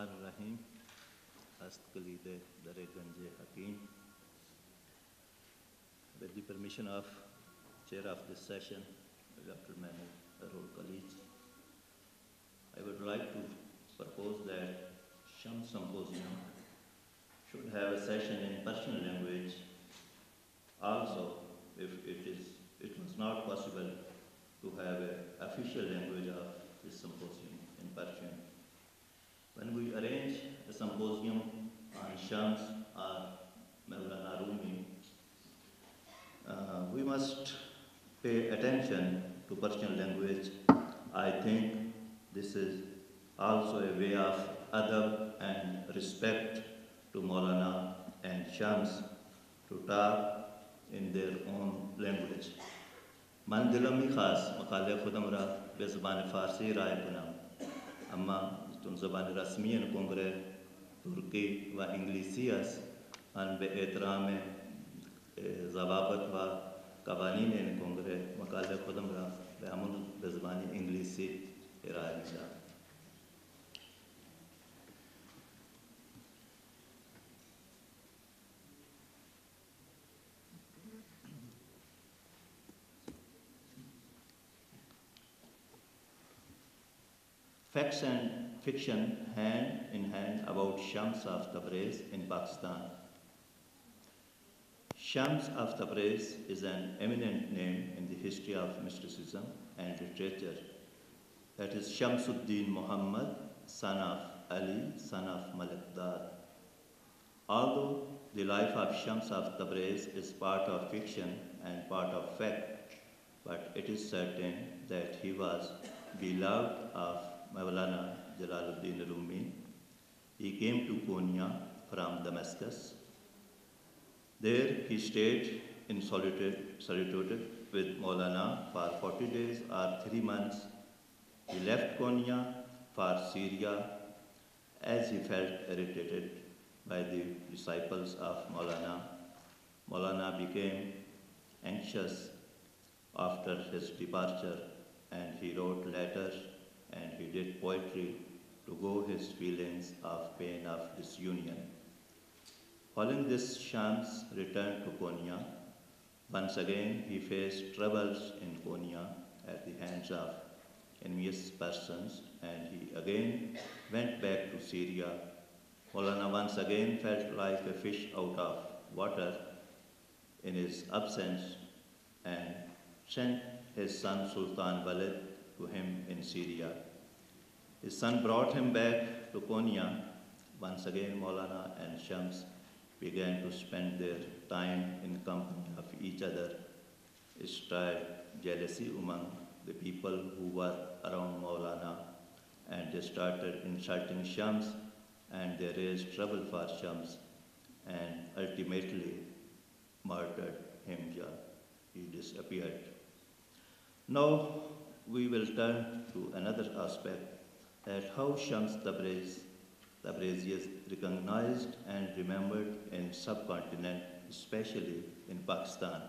Bismillahirrahmanirrahim. Astkhalide Dare Ganje Hakim. With the permission of chair of this session, Dr. Manu Arul colleagues, I would like to propose that Shams Symposium should have a session in Persian language also, if it was not possible to have an official language of this symposium in Persian. When we arrange a symposium on Shams or Maulana Rumi, we must pay attention to Persian language. I think this is also a way of adab and respect to Maulana and Shams to talk in their own language. من دلمی خاص مقاله خودم را به زبان فارسی ارائه کنم، اما چون زبان رسمی کنگره ترکی و انگلیسی است، من به احترام ضوابط و قوانین کنگره مقاله خودم را به همون به زبان انگلیسی ارائه میدم. Facts and fiction hand in hand about Shams of Tabriz in Pakistan. Shams of Tabriz is an eminent name in the history of mysticism and literature. That is Shamsuddin Muhammad, son of Ali, son of Malik Dar. Although the life of Shams of Tabriz is part of fiction and part of fact, but it is certain that he was beloved of Maulana Jalaluddin Rumi. He came to Konya from Damascus. There he stayed in solitude with Maulana for 40 days or 3 months. He left Konya for Syria as he felt irritated by the disciples of Maulana. Maulana became anxious after his departure, and he wrote letters and he did poetry to go his feelings of pain of disunion. Following this, Shams returned to Konya. Once again, he faced troubles in Konya at the hands of envious persons, and he again went back to Syria. Maulana once again felt like a fish out of water in his absence and sent his son Sultan Walid to him in Syria. His son brought him back to Konya. Once again, Maulana and Shams began to spend their time in company of each other. It stirred jealousy among the people who were around Maulana, and they started insulting Shams, and they raised trouble for Shams, and ultimately murdered him. He disappeared. Now we will turn to another aspect, that how Shams Tabrizi is recognized and remembered in subcontinent, especially in Pakistan.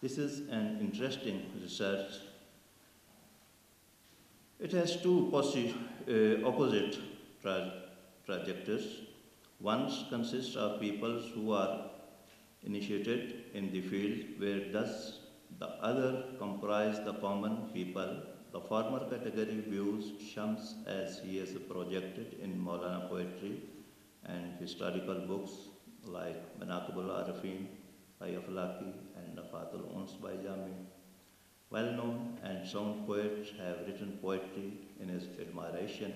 This is an interesting research. It has two opposite trajectories. One consists of people who are initiated in the field, where does the other comprise the common people. The former category views Shams as he is projected in Maulana poetry and historical books like Manaqibul Arifin by Aflaki and Nafatul Uns by Jami. Well-known and sound poets have written poetry in his admiration.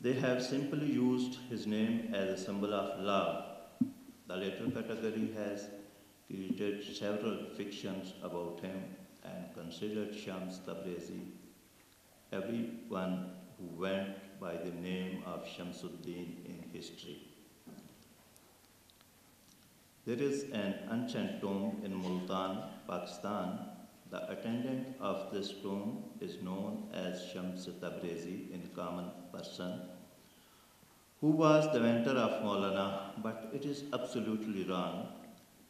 They have simply used his name as a symbol of love. The latter category has created several fictions about him and considered Shams Tabrizi everyone who went by the name of Shamsuddin in history. There is an ancient tomb in Multan, Pakistan. The attendant of this tomb is known as Shams Tabrizi in common person, who was the mentor of Maulana, but it is absolutely wrong.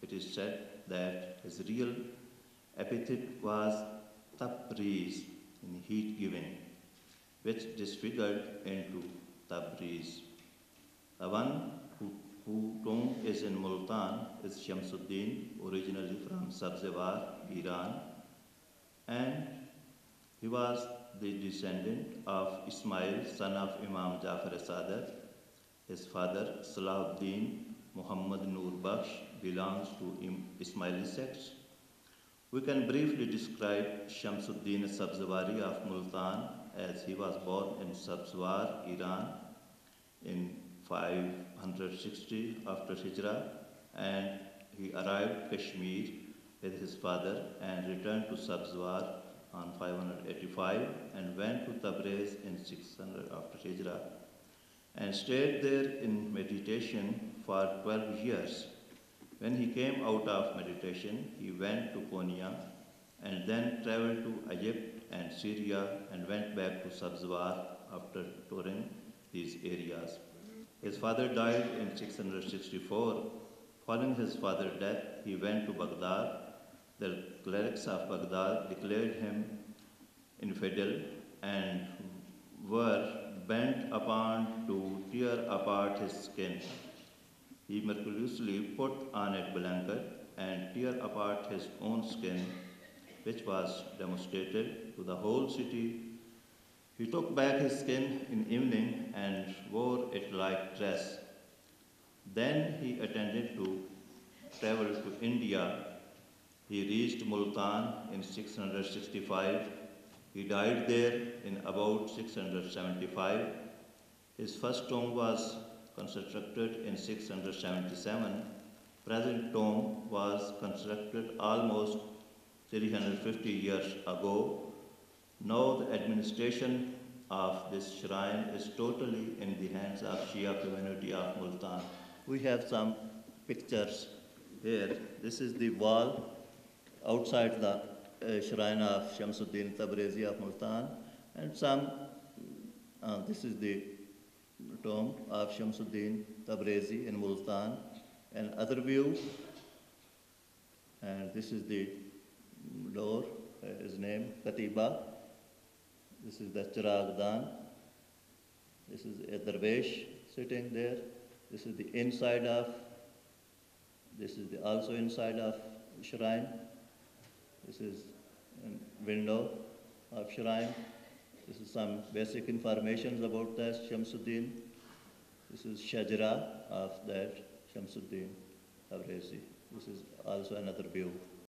It is said that his real epithet was Tabriz in heat giving, which disfigured into Tabriz. The one whose tomb is in Multan is Shamsuddin, originally from Sabzewar, Iran, and he was the descendant of Ismail, son of Imam Jafar Sadiq. His father, Salahuddin Muhammad Nur Bakhsh, belongs to Ismaili sects. We can briefly describe Shamsuddin Sabzawari of Multan as he was born in Sabzwar, Iran in 560 after Hijrah, and he arrived Kashmir with his father and returned to Sabzwar on 585 and went to Tabriz in 600 after Hijrah and stayed there in meditation for 12 years. When he came out of meditation, he went to Konya and then traveled to Egypt and Syria and went back to Sabzwar after touring these areas. His father died in 664. Following his father's death, he went to Baghdad. The clerics of Baghdad declared him infidel and were bent upon to tear apart his skin. He miraculously put on a blanket and tear apart his own skin, which was demonstrated to the whole city. He took back his skin in evening and wore it like dress. Then he attended to travel to India. He reached Multan in 665. He died there in about 675. His first tomb was constructed in 677. Present tomb was constructed almost 350 years ago. Now the administration of this shrine is totally in the hands of Shia community of Multan. We have some pictures here. This is the wall outside the shrine of Shamsuddin Tabrizi of Multan, and this is the tomb of Shamsuddin Tabrizi in Multan. Another view, and this is the door, his name, Katiba. This is the Chiragdan. This is a Darvesh sitting there. This is the inside of, this is the also inside of shrine. This is a window of shrine. This is some basic information about that Shamsuddin. This is Shajara of that Shamsuddin Tabrizi. This is also another view.